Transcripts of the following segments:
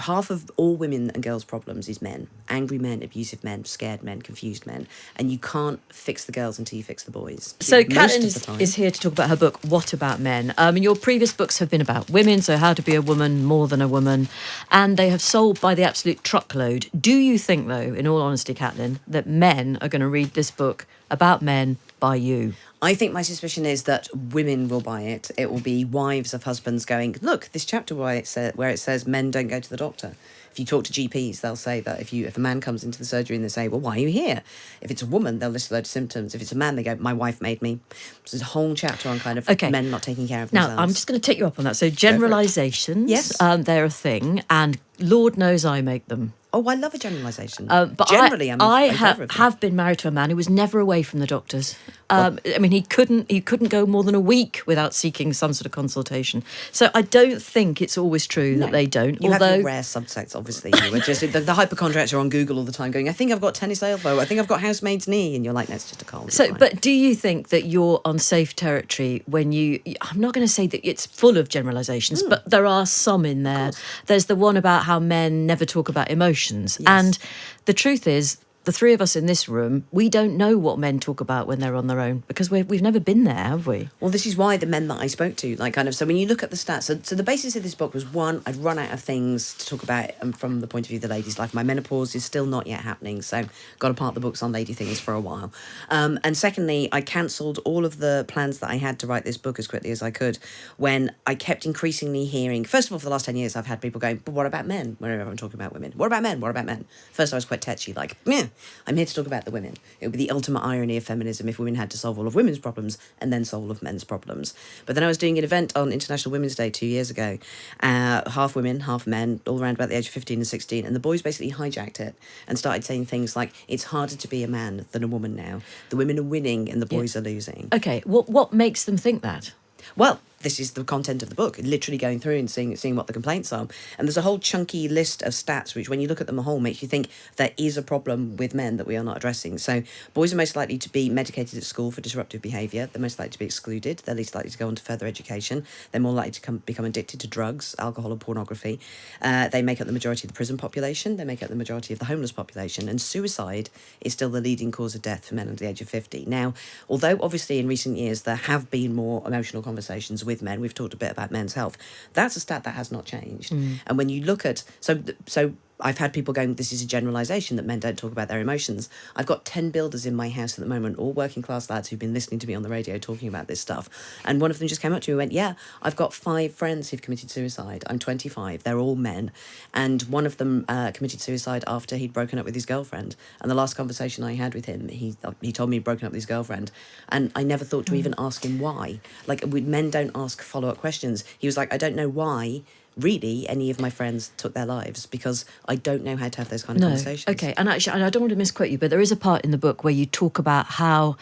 half of all women and girls' problems is men. Angry men, abusive men, scared men, confused men. And you can't fix the girls until you fix the boys. So Caitlin is here to talk about her book, What About Men? Your previous books have been about women, so How to Be a Woman, More Than a Woman, and they have sold by the absolute truckload. Do you think, though, in all honesty, Caitlin, that men are going to read this book about men by you? I think my suspicion is that women will buy it. It will be wives of husbands going, look, this chapter where it says men don't go to the doctor. If you talk to GPs, they'll say that if a man comes into the surgery and they say, well, why are you here? If it's a woman, they'll list a load of symptoms. If it's a man, they go, my wife made me. So there's a whole chapter on kind of men not taking care of themselves. Now, I'm just going to take you up on that. So generalisations, yes. They're a thing, and Lord knows I make them. Oh, I love a generalisation. But generally, I have been married to a man who was never away from the doctors. I mean, he couldn't go more than a week without seeking some sort of consultation. So I don't think it's always true that they don't. You have your rare subsets, obviously. You were just the hypochondriacs are on Google all the time going, I think I've got tennis elbow, I think I've got housemaid's knee, and you're like, no, it's just a cold. So, but do you think that you're on safe territory when I'm not going to say that it's full of generalisations, but there are some in there. There's the one about how men never talk about emotions. Yes. And the truth is, the three of us in this room, we don't know what men talk about when they're on their own because we've never been there, have we? Well, this is why the men that I spoke to, so when you look at the stats, so the basis of this book was, one, I'd run out of things to talk about from the point of view of the ladies' life. My menopause is still not yet happening, so got to park the books on lady things for a while. And secondly, I cancelled all of the plans that I had to write this book as quickly as I could when I kept increasingly hearing, first of all, for the last 10 years, I've had people going, but what about men? Whenever I'm talking about women. What about men? What about men? First, I was quite tetchy, like, meh. I'm here to talk about the women. It would be the ultimate irony of feminism if women had to solve all of women's problems and then solve all of men's problems. But then I was doing an event on International Women's Day 2 years ago, half women, half men, all around about the age of 15 and 16, and the boys basically hijacked it and started saying things like, it's harder to be a man than a woman now. The women are winning and the boys are losing. Okay, what makes them think that? Well, this is the content of the book, literally going through and seeing what the complaints are. And there's a whole chunky list of stats, which when you look at them a whole, makes you think there is a problem with men that we are not addressing. So boys are most likely to be medicated at school for disruptive behaviour. They're most likely to be excluded. They're least likely to go on to further education. They're more likely to become addicted to drugs, alcohol and pornography. They make up the majority of the prison population. They make up the majority of the homeless population. And suicide is still the leading cause of death for men under the age of 50. Now, although obviously in recent years there have been more emotional conversations with men, we've talked a bit about men's health, that's a stat that has not changed. And when you look at so I've had people going, this is a generalisation that men don't talk about their emotions. I've got 10 builders in my house at the moment, all working class lads who've been listening to me on the radio talking about this stuff. And one of them just came up to me and went, yeah, I've got 5 friends who've committed suicide. I'm 25. They're all men. And one of them committed suicide after he'd broken up with his girlfriend. And the last conversation I had with him, he told me he'd broken up with his girlfriend. And I never thought to even ask him why. Like, men don't ask follow-up questions. He was like, I don't know why really any of my friends took their lives because I don't know how to have those kind of conversations. Okay, and actually, I don't want to misquote you, but there is a part in the book where you talk about how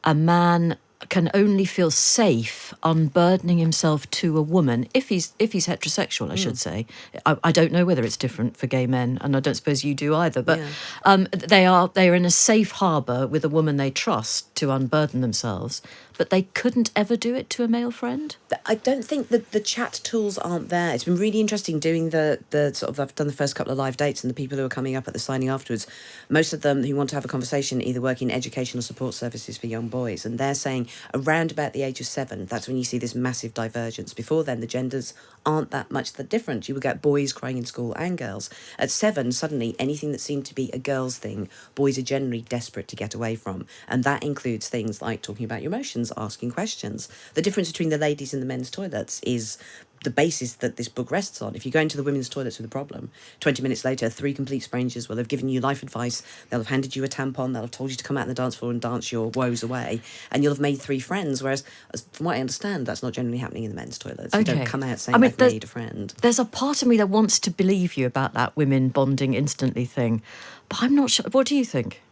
a man can only feel safe unburdening himself to a woman if he's heterosexual, I should say. I don't know whether it's different for gay men, and I don't suppose you do either, but they are in a safe harbour with a woman they trust to unburden themselves, but they couldn't ever do it to a male friend? I don't think that the chat tools aren't there. It's been really interesting doing the sort of, I've done the first couple of live dates, and the people who are coming up at the signing afterwards, most of them who want to have a conversation either work in educational support services for young boys, and they're saying around about the age of 7, that's when you see this massive divergence. Before then, the genders aren't that much the different. You would get boys crying in school and girls. At 7, suddenly, anything that seemed to be a girl's thing, boys are generally desperate to get away from. And that includes things like talking about your emotions, asking questions. The difference between the ladies and the men's toilets is the basis that this book rests on. If you go into the women's toilets with a problem, 20 minutes later, 3 complete strangers will have given you life advice. They'll have handed you a tampon. They'll have told you to come out on the dance floor and dance your woes away. And you'll have made 3 friends. Whereas, from what I understand, that's not generally happening in the men's toilets. Okay. You don't come out saying, I've made a friend. There's a part of me that wants to believe you about that women bonding instantly thing. But I'm not sure. What do you think?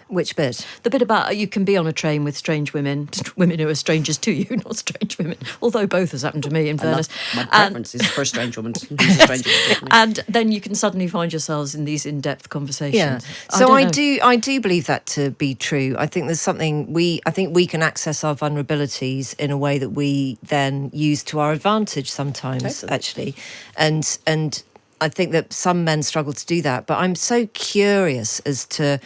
Which bit? The bit about you can be on a train with strange women who are strangers to you, not strange women, although both has happened to me, in fairness. My preference is for a strange woman who's a stranger to me. And then you can suddenly find yourselves in these in-depth conversations. Yeah. So I do believe that to be true. I think there's something I think we can access our vulnerabilities in a way that we then use to our advantage sometimes, actually. And I think that some men struggle to do that. But I'm so curious as to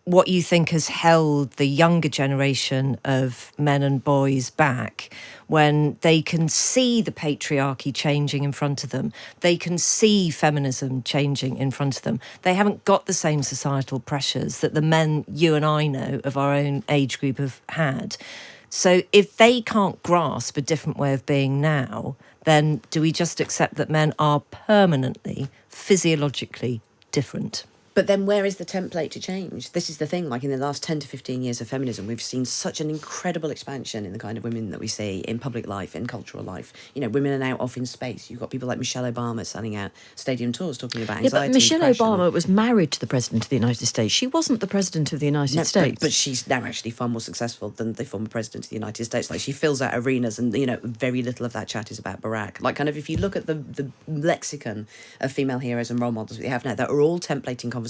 what you think has held the younger generation of men and boys back when they can see the patriarchy changing in front of them. They can see feminism changing in front of them. They haven't got the same societal pressures that the men you and I know of our own age group have had. So if they can't grasp a different way of being now, then do we just accept that men are permanently, physiologically different? But then where is the template to change? This is the thing, like in the last 10 to 15 years of feminism, we've seen such an incredible expansion in the kind of women that we see in public life, in cultural life. You know, women are now off in space. You've got people like Michelle Obama selling out stadium tours talking about anxiety. Yeah, but Michelle and depression. Obama was married to the President of the United States. She wasn't the President of the United States. But she's now actually far more successful than the former President of the United States. Like, she fills out arenas and, you know, very little of that chat is about Barack. Like, kind of, if you look at the lexicon of female heroes and role models we have now, that are all templating conversations,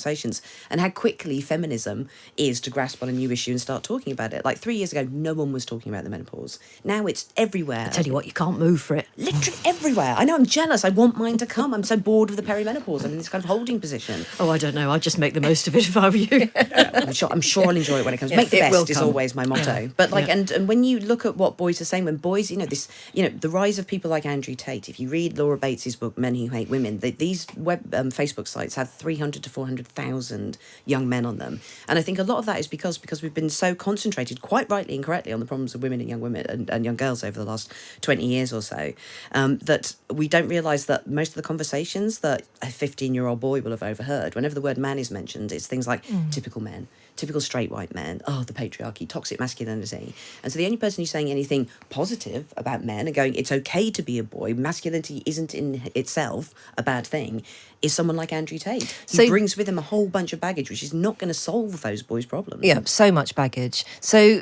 and how quickly feminism is to grasp on a new issue and start talking about it. Like 3 years ago, no one was talking about the menopause. Now it's everywhere. I tell you what, you can't move for it. Literally everywhere. I know, I'm jealous. I want mine to come. I'm so bored of the perimenopause. I'm in this kind of holding position. Oh, I don't know. I'd just make the most of it if I were you. I'm sure I'll enjoy it when it comes. Make the best is always my motto. But like, and when you look at what boys are saying, when boys, the rise of people like Andrew Tate, if you read Laura Bates's book, Men Who Hate Women, these web Facebook sites have 300 to 400,000 young men on them. And I think a lot of that is because we've been so concentrated, quite rightly and correctly, on the problems of women and young women and young girls over the last 20 years or so, that we don't realise that most of the conversations that a 15-year-old boy will have overheard, whenever the word man is mentioned, it's things like typical men, typical straight white men, the patriarchy, toxic masculinity. And so the only person who's saying anything positive about men and going, it's okay to be a boy, masculinity isn't in itself a bad thing, is someone like Andrew Tate. He brings with him a whole bunch of baggage, which is not going to solve those boys' problems. Yeah, so much baggage. So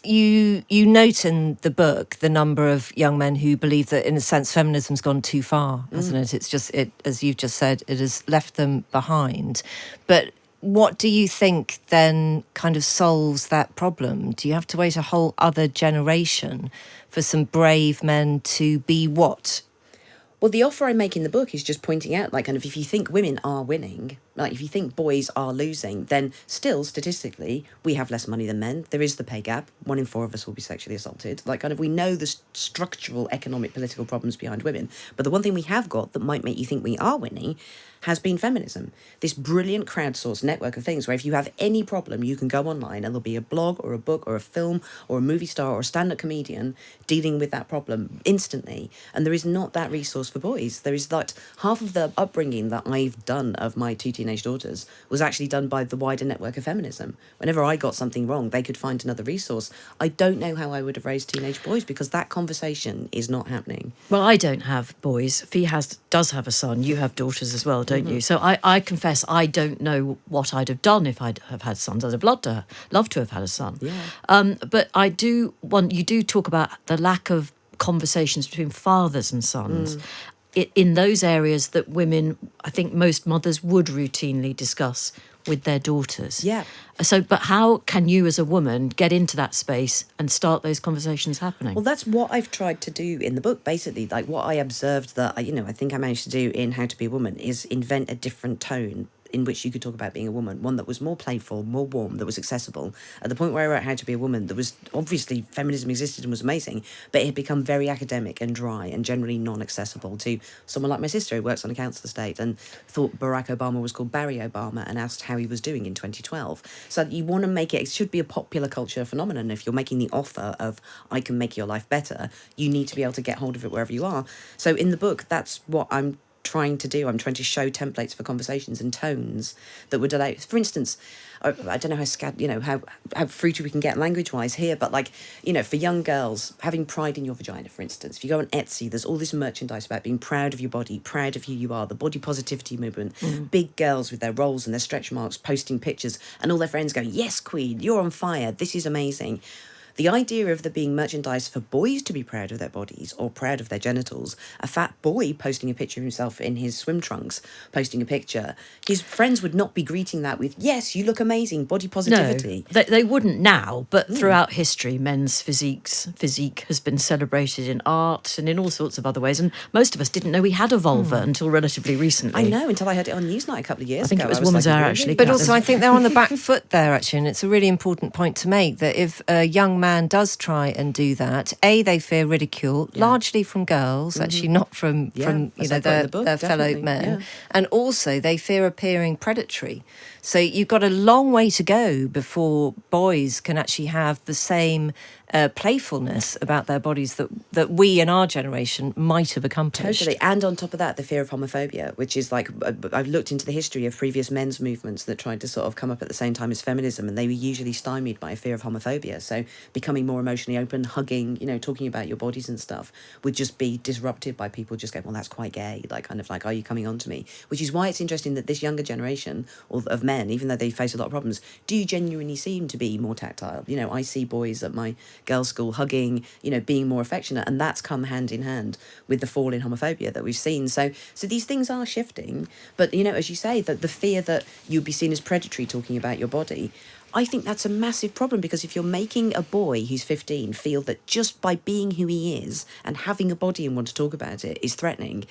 you note in the book the number of young men who believe that, in a sense, feminism's gone too far, hasn't it? It's just, as you've just said, it has left them behind. But what do you think then kind of solves that problem? Do you have to wait a whole other generation for some brave men to be what? Well, the offer I make in the book is just pointing out, like, kind of, if you think women are winning, like, if you think boys are losing, then still, statistically, we have less money than men. There is the pay gap. 1 in 4 of us will be sexually assaulted. Like, kind of, we know the structural, economic, political problems behind women. But the one thing we have got that might make you think we are winning has been feminism. This brilliant crowdsourced network of things where if you have any problem, you can go online and there'll be a blog or a book or a film or a movie star or a stand-up comedian dealing with that problem instantly. And there is not that resource for boys. There is like half of the upbringing that I've done of my 2 teenage daughters was actually done by the wider network of feminism. Whenever I got something wrong, they could find another resource. I don't know how I would have raised teenage boys because that conversation is not happening. Well, I don't have boys. Fee does have a son. You have daughters as well, don't you? So I confess I don't know what I'd have done if I'd have had sons. I'd have loved to have had a son. Yeah. But you do talk about the lack of conversations between fathers and sons. In those areas that women, I think most mothers would routinely discuss with their daughters. Yeah. So, but how can you as a woman get into that space and start those conversations happening? Well, that's what I've tried to do in the book, basically. Like, what I observed that, I think I managed to do in How to Be a Woman is invent a different tone in which you could talk about being a woman, one that was more playful, more warm, that was accessible. At the point where I wrote How to Be a Woman, there was obviously feminism existed and was amazing, but it had become very academic and dry and generally non-accessible to someone like my sister who works on a council estate and thought Barack Obama was called Barry Obama and asked how he was doing in 2012. So you want to make it should be a popular culture phenomenon. If you're making the offer of I can make your life better, you need to be able to get hold of it wherever you are. So in the book, that's what I'm trying to do. I'm trying to show templates for conversations and tones that would allow, for instance, I don't know how fruity we can get language-wise here, but like, for young girls, having pride in your vagina, for instance. If you go on Etsy, there's all this merchandise about being proud of your body, proud of who you are, the body positivity movement, big girls with their rolls and their stretch marks posting pictures and all their friends going, yes, queen, you're on fire, this is amazing. the idea of there being merchandise for boys to be proud of their bodies or proud of their genitals, a fat boy posting a picture of himself in his swim trunks, posting a picture, his friends would not be greeting that with, yes, you look amazing, body positivity. No, they wouldn't now, but throughout history, men's physique has been celebrated in art and in all sorts of other ways. And most of us didn't know we had a vulva until relatively recently. I know, until I heard it on Newsnight a couple of years I think ago. it was I Woman's like, Hour, really? actually. But also, I think they're on the back foot there, actually, and it's a really important point to make that if a young man does try and do that, A, they fear ridicule, largely from girls, actually not from as I put in the book, their fellow definitely, men, yeah. and also they fear appearing predatory. So you've got a long way to go before boys can actually have the same playfulness about their bodies that we in our generation might have accomplished. Totally. And on top of that, the fear of homophobia, which is like, I've looked into the history of previous men's movements that tried to sort of come up at the same time as feminism, and they were usually stymied by a fear of homophobia. So becoming more emotionally open, hugging, talking about your bodies and stuff would just be disrupted by people just going, well, that's quite gay. Like, kind of like, are you coming on to me? Which is why it's interesting that this younger generation of men, even though they face a lot of problems, do genuinely seem to be more tactile. I see boys at my girls' school hugging, being more affectionate, and that's come hand in hand with the fall in homophobia that we've seen. So these things are shifting, but as you say, that the fear that you'd be seen as predatory talking about your body, I think that's a massive problem, because if you're making a boy who's 15 feel that just by being who he is and having a body and want to talk about it is threatening,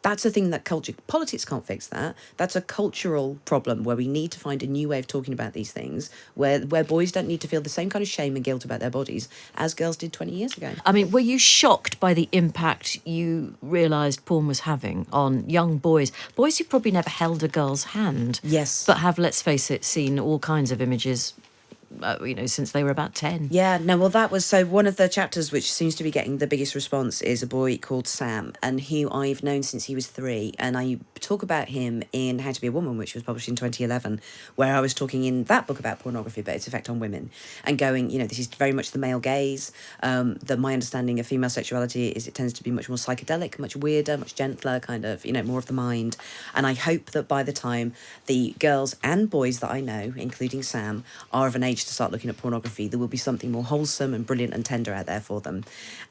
that's a thing that politics can't fix that. That's a cultural problem where we need to find a new way of talking about these things, where boys don't need to feel the same kind of shame and guilt about their bodies as girls did 20 years ago. I mean, were you shocked by the impact you realised porn was having on young boys? Boys who probably never held a girl's hand. Yes. But have, let's face it, seen all kinds of images, since they were about 10. Yeah, no, well, that was, so one of the chapters which seems to be getting the biggest response is a boy called Sam, and who I've known since he was 3, and I talk about him in How to Be a Woman, which was published in 2011, where I was talking in that book about pornography, but its effect on women, and going, this is very much the male gaze. My understanding of female sexuality is it tends to be much more psychedelic, much weirder, much gentler, kind of, more of the mind, and I hope that by the time the girls and boys that I know, including Sam, are of an age to start looking at pornography, there will be something more wholesome and brilliant and tender out there for them.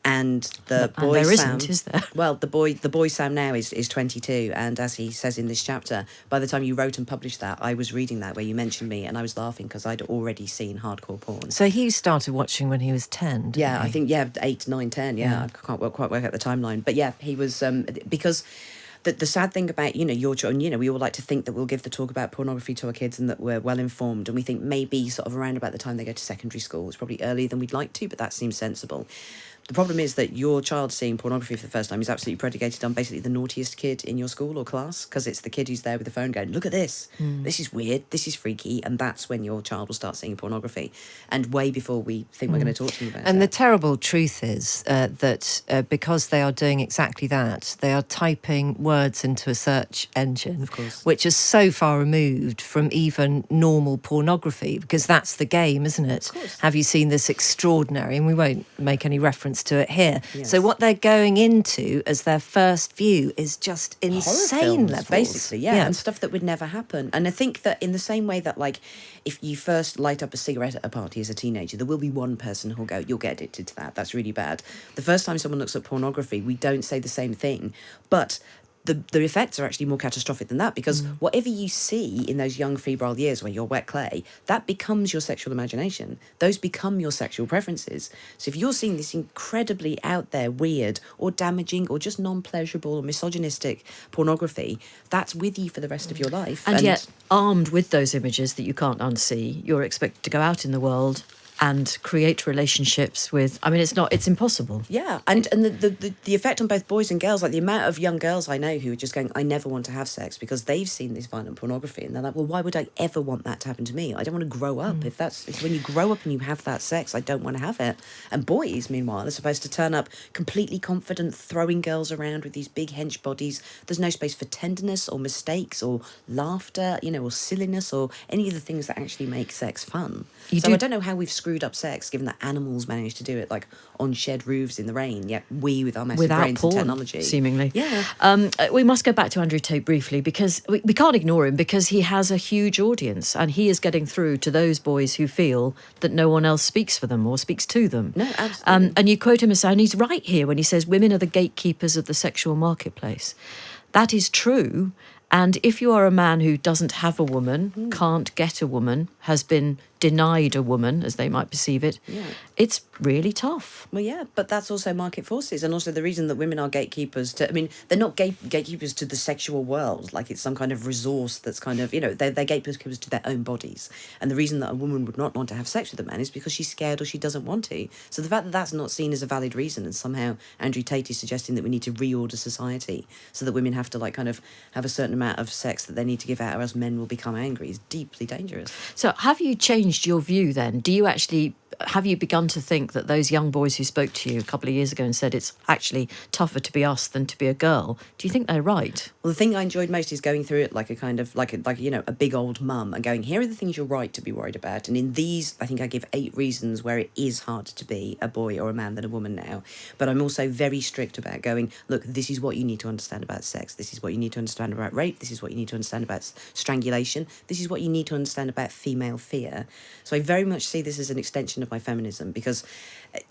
And the boy there Sam, isn't, is there? Well, the boy Sam now is 22, and as he says in this chapter, by the time you wrote and published that, I was reading that where you mentioned me, and I was laughing because I'd already seen hardcore porn. So he started watching when he was 10, didn't Yeah, he? I think 8, 9, 10. Yeah, I can't quite work out the timeline, but yeah, he was because. The sad thing about, your children, we all like to think that we'll give the talk about pornography to our kids and that we're well informed, and we think maybe sort of around about the time they go to secondary school. It's probably earlier than we'd like to, but that seems sensible. The problem is that your child seeing pornography for the first time is absolutely predicated on basically the naughtiest kid in your school or class, because it's the kid who's there with the phone going, look at this, this is weird, this is freaky, and that's when your child will start seeing pornography, and way before we think we're going to talk to them about it. And the terrible truth is that because they are doing exactly that, they are typing words into a search engine, Of course. which is so far removed from even normal pornography, because that's the game, isn't it? Of course. Have you seen this extraordinary, and we won't make any reference to it here. Yes. So what they're going into as their first view is just Horror insane films, levels. basically, yeah, and stuff that would never happen. And I think that in the same way that, like, if you first light up a cigarette at a party as a teenager, there will be one person who'll go, you'll get addicted to that, that's really bad. The first time someone looks at pornography, we don't say the same thing, but the effects are actually more catastrophic than that, because whatever you see in those young febrile years when you're wet clay, that becomes your sexual imagination. Those become your sexual preferences. So if you're seeing this incredibly out there, weird or damaging or just non-pleasurable or misogynistic pornography, that's with you for the rest of your life. And yet, armed with those images that you can't unsee, you're expected to go out in the world and create relationships with, it's impossible. Yeah, and the effect on both boys and girls, like the amount of young girls I know who are just going, I never want to have sex because they've seen this violent pornography, and they're like, well, why would I ever want that to happen to me? I don't want to grow up. If when you grow up and you have that sex, I don't want to have it. And boys, meanwhile, are supposed to turn up completely confident, throwing girls around with these big hench bodies. There's no space for tenderness or mistakes or laughter, or silliness or any of the things that actually make sex fun. I don't know how we've screwed screwed up sex, given that animals managed to do it, like on shed roofs in the rain, yet we, with our massive Without brains porn, and technology. seemingly. Yeah. We must go back to Andrew Tate briefly, because we can't ignore him, because he has a huge audience and he is getting through to those boys who feel that no one else speaks for them or speaks to them. No, absolutely. And you quote him as saying, he's right here when he says women are the gatekeepers of the sexual marketplace. That is true. And if you are a man who doesn't have a woman, can't get a woman, has been denied a woman, as they might perceive it, it's really tough. Well, yeah, but that's also market forces, and also the reason that women are gatekeepers to, I mean, they're not gatekeepers to the sexual world, like it's some kind of resource that's kind of, they're gatekeepers to their own bodies. And the reason that a woman would not want to have sex with a man is because she's scared or she doesn't want to. So the fact that that's not seen as a valid reason, and somehow Andrew Tate is suggesting that we need to reorder society so that women have to, like, kind of have a certain amount of sex that they need to give out or else men will become angry, is deeply dangerous. So have you changed your view then? Have you begun to think that those young boys who spoke to you a couple of years ago and said it's actually tougher to be us than to be a girl, do you think they're right? Well, the thing I enjoyed most is going through it like a kind of like a big old mum and going, here are the things you're right to be worried about, and in these I think I give 8 reasons where it is harder to be a boy or a man than a woman now. But I'm also very strict about going, look, this is what you need to understand about sex, this is what you need to understand about rape, this is what you need to understand about strangulation, this is what you need to understand about female fear. So I very much see this as an extension of my feminism, because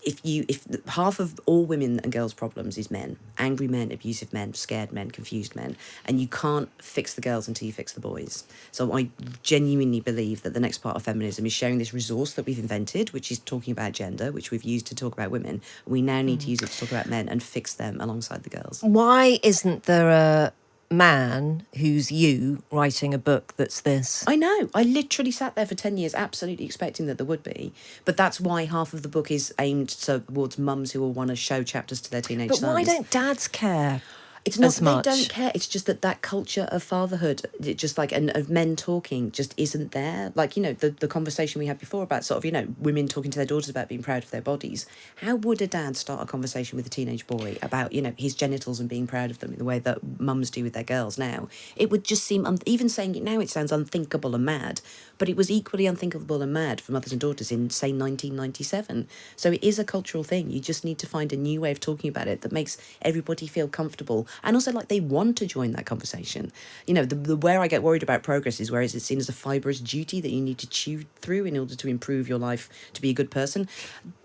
if half of all women and girls' problems is men, angry men, abusive men, scared men, confused men, and you can't fix the girls until you fix the boys. So I genuinely believe that the next part of feminism is sharing this resource that we've invented, which is talking about gender, which we've used to talk about women. We now need to use it to talk about men and fix them alongside the girls. Why isn't there a man who's you writing a book that's this? I know. I literally sat there for 10 years absolutely expecting that there would be. But that's why half of the book is aimed towards mums who will want to show chapters to their teenage But sons. why don't dads care? It's not as that much? they don't care. It's just that culture of fatherhood, it just like, and of men talking, just isn't there. Like, the conversation we had before about sort of, women talking to their daughters about being proud of their bodies. How would a dad start a conversation with a teenage boy about, his genitals and being proud of them in the way that mums do with their girls now? It would just seem, even saying it now, it sounds unthinkable and mad. But it was equally unthinkable and mad for mothers and daughters in, say, 1997. So it is a cultural thing. You just need to find a new way of talking about it that makes everybody feel comfortable. And also, like, they want to join that conversation. The where I get worried about progress is where it's seen as a fibrous duty that you need to chew through in order to improve your life to be a good person.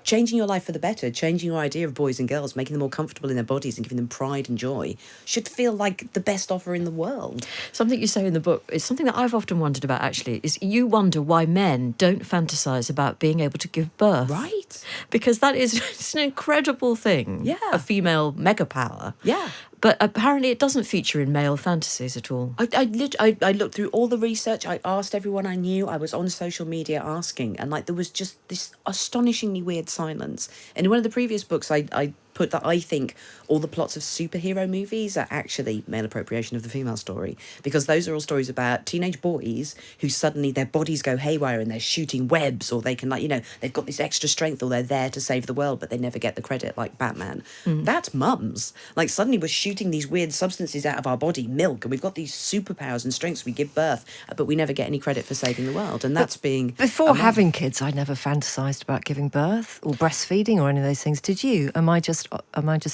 Changing your life for the better, changing your idea of boys and girls, making them more comfortable in their bodies and giving them pride and joy should feel like the best offer in the world. Something you say in the book is something that I've often wondered about, actually, is you wonder why men don't fantasize about being able to give birth. Right. Because that is it's an incredible thing. Yeah. A female mega power. Yeah. But apparently it doesn't feature in male fantasies at all. I looked through all the research. I asked everyone I knew. I was on social media asking, and there was just this astonishingly weird silence. And in one of the previous books, I put that I think all the plots of superhero movies are actually male appropriation of the female story, because those are all stories about teenage boys who suddenly their bodies go haywire and they're shooting webs, or they can they've got this extra strength, or they're there to save the world but they never get the credit, like Batman. That's mums. Like, suddenly we're shooting these weird substances out of our body, milk, and we've got these superpowers and strengths, we give birth, but we never get any credit for saving the world. And that's being Before having kids, I never fantasized about giving birth or breastfeeding or any of those things. Did you? Am I just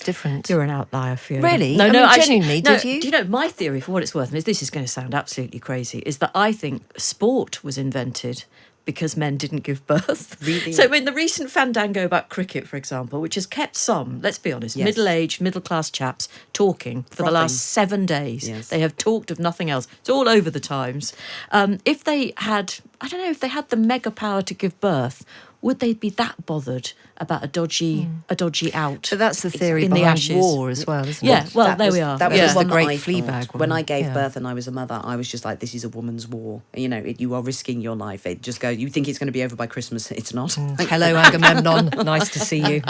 different? You're an outlier, Fiona. Really? No, I no, mean, actually, genuinely, no, did you? Do you know, my theory, for what it's worth, and this is going to sound absolutely crazy, is that I think sport was invented because men didn't give birth. Really? So in the recent fandango about cricket, for example, which has kept some, let's be honest, Yes. middle-aged, middle-class chaps talking for the Frothing. last 7 days. Yes. They have talked of nothing else. It's all over the Times. If they had, I don't know, if they had the mega power to give birth, would they be that bothered about a dodgy out? But that's the theory in the behind ashes. war as well, isn't Yeah, it? well, That there was- we are. That was Yeah. the one The great that I Fleabag thought. one. When I gave Yeah. birth and I was a mother, I was just like, this is a woman's war. You are risking your life. You think it's going to be over by Christmas. It's not. Hello, Agamemnon. Nice to see you.